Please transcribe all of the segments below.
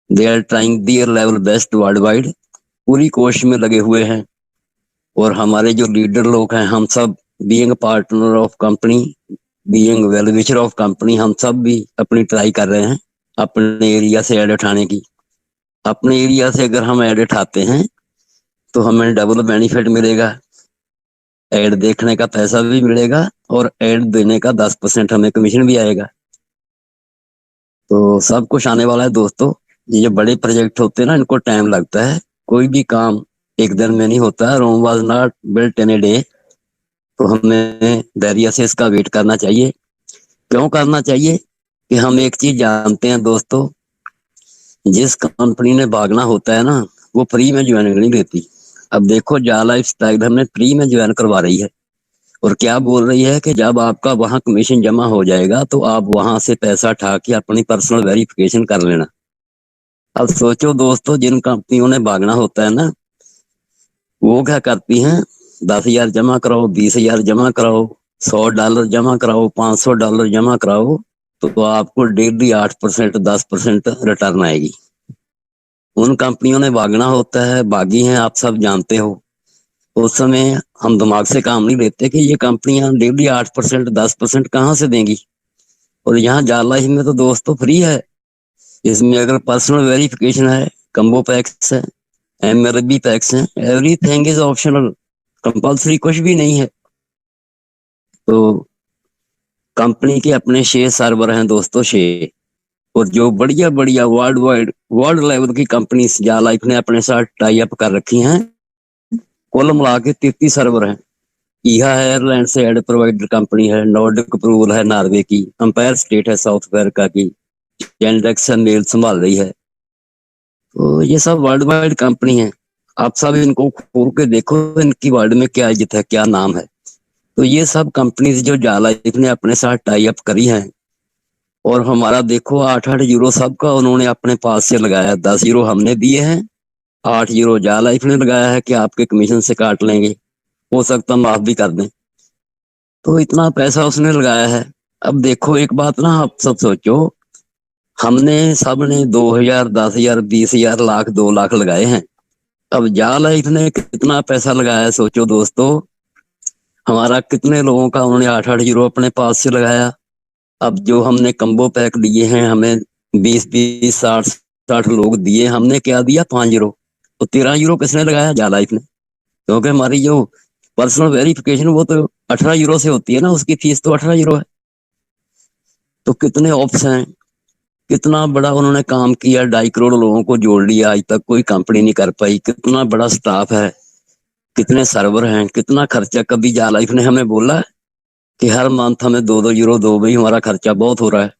They are trying their level best world wide, पूरी कोशिश में लगे हुए हैं। और हमारे जो लीडर लोग हैं, हम सब being partner of company, being well wisher of company, हम सब भी अपनी ट्राई कर रहे हैं अपने एरिया से ऐड उठाने की। अपने एरिया से अगर हम ऐड उठाते हैं तो हमें डबल बेनिफिट मिलेगा। ऐड देखने का पैसा भी मिलेगा और ऐड देने का 10% हमें कमीशन भी आएगा। तो सब कुछ आने वाला है दोस्तों। ये जो बड़े प्रोजेक्ट होते हैं ना, इनको टाइम लगता है। कोई भी काम एक दिन में नहीं होता। Rome was not built in a day. तो हमें धैर्य से इसका वेट करना चाहिए। क्यों करना चाहिए? कि हम एक चीज जानते हैं दोस्तों, जिस कंपनी ने भागना होता है ना, वो फ्री में ज्वाइन नहीं देती। अब देखो, जा लाइफ स्टाइल हमने फ्री में ज्वाइन करवा रही है और क्या बोल रही है कि जब आपका वहां कमीशन जमा हो जाएगा तो आप वहां से पैसा उठा के अपनी पर्सनल वेरिफिकेशन कर लेना। अब सोचो दोस्तों, जिन कंपनियों ने भागना होता है ना, वो क्या करती हैं? 10,000 जमा कराओ, 20,000 जमा कराओ, $100 जमा कराओ, $500 जमा कराओ, तो आपको डेली 8%, 10% रिटर्न आएगी। उन कंपनियों ने भागना होता है, भागी हैं, आप सब जानते हो। उस समय हम दिमाग से काम नहीं लेते कि ये कंपनियां डेली 8%, 10% कहाँ से देंगी। और यहाँ जाला ही में तो दोस्तों फ्री है। इसमें अगर पर्सनल वेरिफिकेशन है, कम्बो पैक्स है, एमएलबी पैक्स है, एवरीथिंग इज ऑप्शनल, कंपल्सरी कुछ भी नहीं है। तो कंपनी के अपने 6 सर्वर हैं दोस्तों, 6। और जो बढ़िया बढ़िया वर्ल्ड वाइड, वर्ल्ड लेवल की कंपनी जा लाइफ ने अपने साथ टाई अप कर रखी हैं, कुल मिला के 33 सर्वर हैं। ईहा है एयरलाइन से एड प्रोवाइडर कंपनी है, नॉर्डिक अप्रूवल है नॉर्वे की, अंपायर स्टेट है साउथ अफ्रीका की, जेंडेक्स मेल संभाल रही है। तो ये सब वर्ल्ड वाइड कंपनी है। आप सब इनको खोल के देखो, इनकी वर्ल्ड में क्या इज्जत है, क्या नाम है। तो ये सब कंपनीज जो जा लाइफ ने अपने साथ टाई अप करी हैं, और हमारा देखो 8-8 यूरो सबका उन्होंने अपने पास से लगाया। 10 यूरो हमने दिए हैं, 8 यूरो जा लाइफ ने लगाया है कि आपके कमीशन से काट लेंगे, हो सकता माफ भी कर दें। तो इतना पैसा उसने लगाया है। अब देखो एक बात ना, आप सब सोचो, हमने सबने 2,000, 10,000, 20,000, लाख, 2 लाख लगाए हैं। अब जा लाइफ ने कितना पैसा लगाया है सोचो दोस्तों। हमारा कितने लोगों का उन्होंने 8-8 यूरो अपने पास से लगाया। अब जो हमने कम्बो पैक दिए हैं, हमें 20-20, 60-60 लोग दिए, हमने क्या दिया? 5 यूरो। तो 13 यूरो किसने लगाया? जा लाइफ ने। क्योंकि हमारी जो पर्सनल वेरिफिकेशन वो तो 18 यूरो से होती है ना, उसकी फीस तो 18 यूरो है। तो कितने ऑप्स हैं, कितना बड़ा उन्होंने काम किया, 2.5 करोड़ लोगों को जोड़ लिया, आज तक कोई कंपनी नहीं कर पाई। कितना बड़ा स्टाफ है, कितने सर्वर हैं, कितना खर्चा। कभी जा लाइफ ने हमें बोला कि हर मंथ हमें 2-2 यूरो दो, भाई हमारा खर्चा बहुत हो रहा है।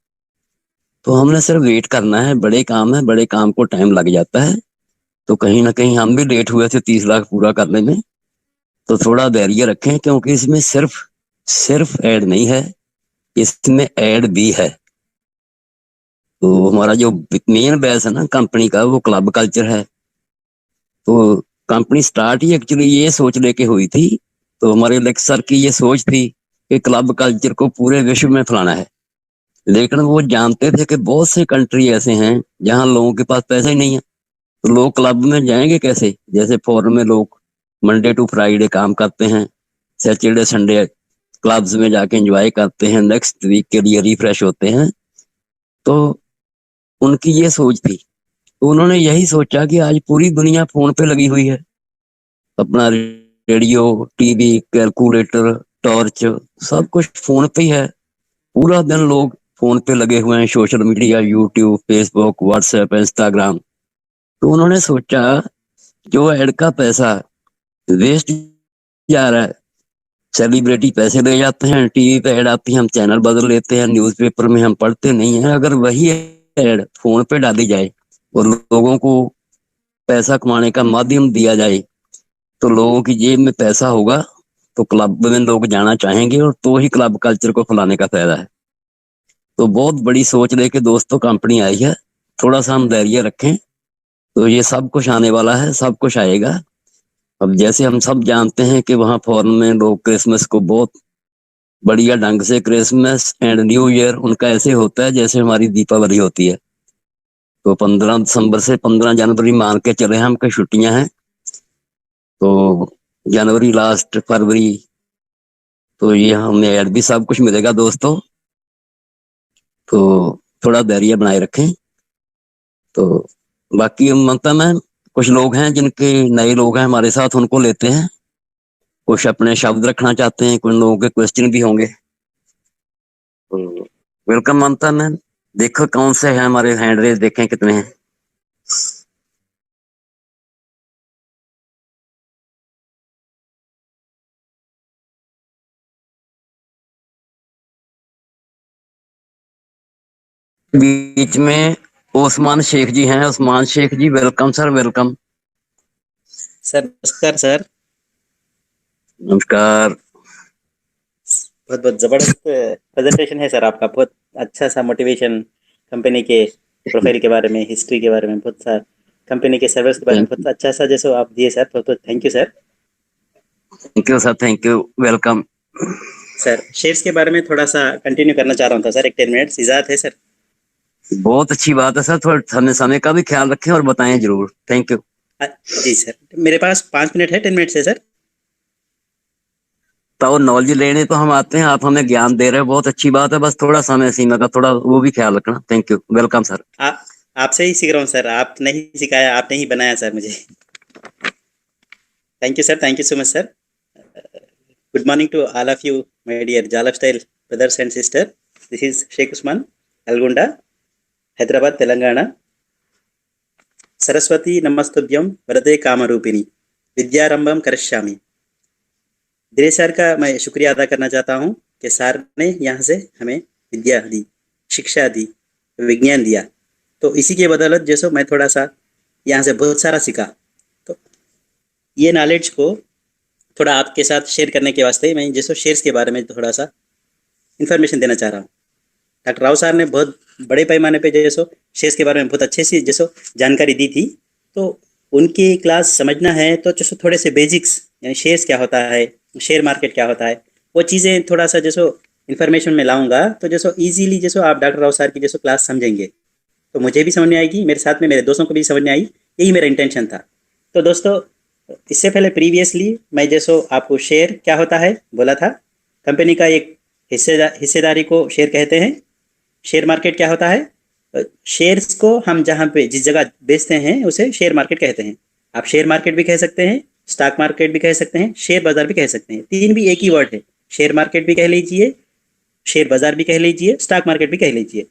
तो हमने सिर्फ वेट करना है। बड़े काम है, बड़े काम को टाइम लग जाता है। तो कहीं ना कहीं हम भी लेट हुए थे 30 लाख पूरा करने में। तो थोड़ा धैर्य रखें, क्योंकि इसमें सिर्फ सिर्फ ऐड नहीं है, इसमें ऐड भी है। तो हमारा जो मेन बेस है ना कंपनी का, वो क्लब कल्चर है। तो कंपनी स्टार्ट ही एक्चुअली ये सोच लेके हुई थी। तो हमारे लेक्चर की ये सोच थी कि क्लब कल्चर को पूरे विश्व में फैलाना है। लेकिन वो जानते थे कि बहुत से कंट्री ऐसे हैं जहां लोगों के पास पैसा ही नहीं है। तो लोग क्लब में जाएंगे कैसे? जैसे फॉरेन में लोग मंडे टू फ्राइडे काम करते हैं, सैटरडे संडे क्लब्स में जाके एंजॉय करते हैं, नेक्स्ट वीक के लिए रिफ्रेश होते हैं। तो उनकी ये सोच थी। तो उन्होंने यही सोचा कि आज पूरी दुनिया फोन पे लगी हुई है। अपना रेडियो, टीवी, कैलकुलेटर, टॉर्च, सब कुछ फोन पे ही है। पूरा दिन लोग फोन पे लगे हुए हैं, social media, YouTube, Facebook, WhatsApp, Instagram. तो उन्होंने सोचा, जो एड का पैसा वेस्ट जा रहा है, सेलिब्रिटी पैसे ले जाते हैं, टीवी पे ऐड आती है, हम चैनल बदल लेते हैं, न्यूज़पेपर में हम पढ़ते नहीं है। अगर वही ऐड फोन पे डाली जाए और लोगों को पैसा कमाने का माध्यम दिया जाए, तो लोगों की जेब में पैसा होगा, तो क्लब में लोग जाना चाहेंगे, और तो ही क्लब कल्चर को फैलाने का फायदा है। तो बहुत बड़ी सोच लेके दोस्तों कंपनी आई है। थोड़ा सा हम धैर्य रखें, तो ये सब कुछ आने वाला है, सब कुछ आएगा। अब जैसे हम सब जानते हैं कि वहाँ फॉरेन में लोग क्रिसमस को बहुत बढ़िया ढंग से, क्रिसमस एंड न्यू ईयर उनका ऐसे होता है जैसे हमारी दीपावली होती है। तो 15 दिसंबर से 15 जनवरी मान के चले हम कई छुट्टियां हैं। तो जनवरी लास्ट, फरवरी, तो ये हमें ऐड भी सब कुछ मिलेगा दोस्तों। तो थोड़ा धैर्य बनाए रखें। तो बाकी मतलब मैं, कुछ लोग हैं जिनके नए लोग हैं हमारे साथ, उनको लेते हैं। कुछ अपने शब्द रखना चाहते हैं, कुछ लोगों के क्वेश्चन भी होंगे। तो वेलकम ममता मैम। देखो कौन से हैं हमारे हैंड रेज, देखें कितने हैं। बीच में ओस्मान शेख जी हैं। ओस्मान शेख जी, वेलकम सर, वेलकम। सर नमस्कार सर। नमस्कार। बहुत बहुत ज़बरदस्त प्रेजेंटेशन है सर आपका। बहुत अच्छा सा मोटिवेशन, कंपनी के प्रोफाइल के बारे में, हिस्ट्री के बारे में, बहुत सा कंपनी के सर्विस के बारे में, बहुत अच्छा सा जैसे आप दिए सर। बहुत बहुत thank you sir. Thank you sir, thank you, welcome. Sir shares के बारे में थोड़ा सा कंटिन्यू करना चाह रहा था सर। एक 10 मिनट्स इजाज़त है सर? बहुत अच्छी बात है सर, थोड़ा समय का भी ख्याल रखें और बताएं जरूर। Thank you. जी सर, मेरे पास 5 मिनट है, 10 मिनट्स है सर। तो नॉलेज लेने तो हम आते हैं, आप हमें ज्ञान दे रहे हो, बहुत अच्छी बात है। बस थोड़ा समय सीमा का थोड़ा वो भी ख्याल रखना। Thank you, welcome sir. आप आपसे ही सीख रहा हूँ सर। आपने ही सिखाया, आपने ही बनाया सर मुझे। Thank you sir, thank you so much sir. Good morning to all of you, my dear Jalab Style brothers and sisters. This is Sheikh Usman, Algonda, Hyderabad, Telangana. Saraswati नमस्तुभ्यं वरदे कामरूपिणी विद्यारंभम करिष्यामि। दिनेश सर का मैं शुक्रिया अदा करना चाहता हूँ कि सर ने यहाँ से हमें विद्या दी, शिक्षा दी, विज्ञान दिया। तो इसी के बदौलत जैसो मैं थोड़ा सा यहाँ से बहुत सारा सीखा। तो ये नॉलेज को थोड़ा आपके साथ शेयर करने के वास्ते मैं जैसो शेयर्स के बारे में थोड़ा सा इन्फॉर्मेशन देना चाह रहा हूँ। डॉक्टर राव साहब ने बहुत बड़े पैमाने पे जैसो शेयर्स के बारे में बहुत अच्छे से जैसो जानकारी दी थी। तो उनकी क्लास समझना है तो जैसो थोड़े से बेसिक्स, यानी शेयर्स क्या होता है, शेयर मार्केट क्या होता है, वो चीज़ें थोड़ा सा जैसो इन्फॉर्मेशन में लाऊंगा तो जैसो ईजिली जैसो आप डॉक्टर राव साहब की जैसो क्लास समझेंगे तो मुझे भी समझ में आएगी, मेरे साथ में मेरे दोस्तों को भी समझ में आई। यही मेरा इंटेंशन था। तो दोस्तों, इससे पहले प्रीवियसली मैं जैसो आपको शेयर क्या होता है बोला था। कंपनी का एक हिस्सेदारी को शेयर कहते हैं। शेयर मार्केट क्या होता है? शेयर्स को हम जहाँ पे जिस जगह बेचते हैं उसे शेयर मार्केट कहते हैं। आप शेयर मार्केट भी कह सकते हैं, स्टॉक मार्केट भी कह सकते हैं, शेयर बाजार भी कह सकते हैं। तीन भी एक ही वर्ड है। शेयर मार्केट भी कह लीजिए, शेयर बाजार भी कह लीजिए, स्टॉक मार्केट भी कह लीजिए।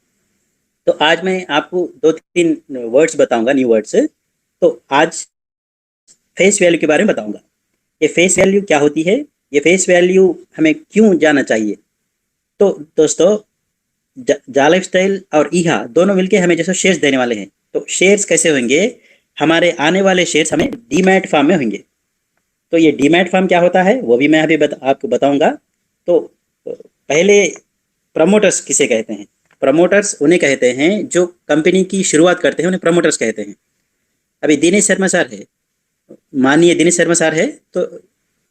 तो आज मैं आपको 2-3 वर्ड्स बताऊंगा, न्यू वर्ड्स। तो आज फेस वैल्यू के बारे में बताऊंगा। ये फेस वैल्यू क्या होती है, ये फेस वैल्यू हमें क्यों जानना चाहिए। तो दोस्तों, जालक स्टाइल और ईहा दोनों मिलके हमें जैसे शेयर्स देने वाले हैं। तो शेयर्स कैसे होंगे? हमारे आने वाले शेयर्स हमें डीमैट फार्म में होंगे। तो ये डीमैट फार्म क्या होता है वो भी मैं अभी आपको बताऊंगा। तो पहले प्रमोटर्स किसे कहते हैं? प्रमोटर्स उन्हें कहते हैं जो कंपनी की शुरुआत करते हैं, उन्हें प्रमोटर्स कहते हैं। अभी दिनेश शर्मा सर है, मानिए दिनेश शर्मा सर है, तो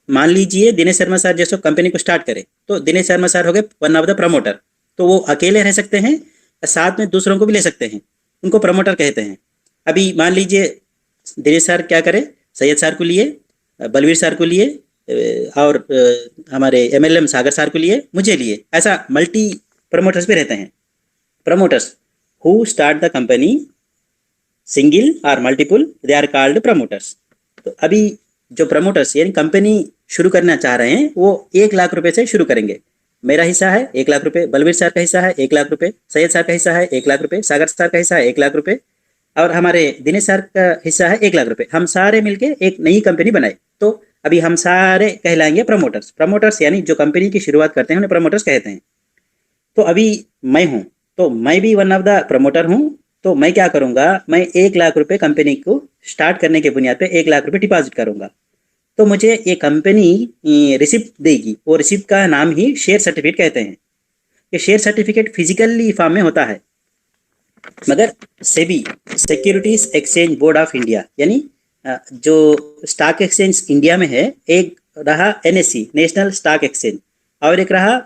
मान लीजिए दिनेश शर्मा सर जैसे कंपनी को स्टार्ट करे तो दिनेश शर्मा सर हो गए वन ऑफ द प्रमोटर। तो वो अकेले रह सकते हैं, साथ में दूसरों को भी ले सकते हैं, उनको प्रमोटर कहते हैं। अभी मान लीजिए दिनेश सर क्या करे, सैयद सर को लिए, बलवीर सर को लिए, और हमारे एमएलएम सागर सर को लिए, मुझे लिए, ऐसा मल्टी प्रमोटर्स भी रहते हैं। Promoters who start the company single और multiple, they are called promoters. तो अभी जो प्रमोटर्स यानी कंपनी शुरू करना चाह रहे हैं वो 1 लाख रुपए से शुरू करेंगे। मेरा हिस्सा है 1 लाख रुपए, बलवीर सर का हिस्सा है 1 लाख रुपए, सैयद सर का हिस्सा है 1 लाख रुपए, सागर सर का हिस्सा है 1 लाख रुपए, और हमारे दिनेश सर का हिस्सा है 1 लाख रुपए। हम सारे मिलके एक नई कंपनी बनाए। तो अभी हम सारे कहलाएंगे प्रमोटर्स। प्रमोटर्स यानी जो कंपनी की शुरुआत करते हैं उन्हें प्रमोटर्स कहते हैं। तो अभी मैं हूँ, तो मैं भी वन ऑफ द प्रमोटर हूँ। तो मैं क्या करूँगा, मैं 1 लाख रुपए कंपनी को स्टार्ट करने के बुनियाद पे 1 लाख रुपए डिपॉजिट करूँगा। तो मुझे ये कंपनी रिसिप्ट देगी। वो रिसिप्ट का नाम ही शेयर सर्टिफिकेट कहते हैं। ये शेयर सर्टिफिकेट फिजिकली फॉर्म में होता है, मगर SEBI, securities exchange board of India, यानी जो स्टॉक एक्सचेंज इंडिया में है, एक रहा एनएससी, नेशनल स्टॉक एक्सचेंज, और एक रहा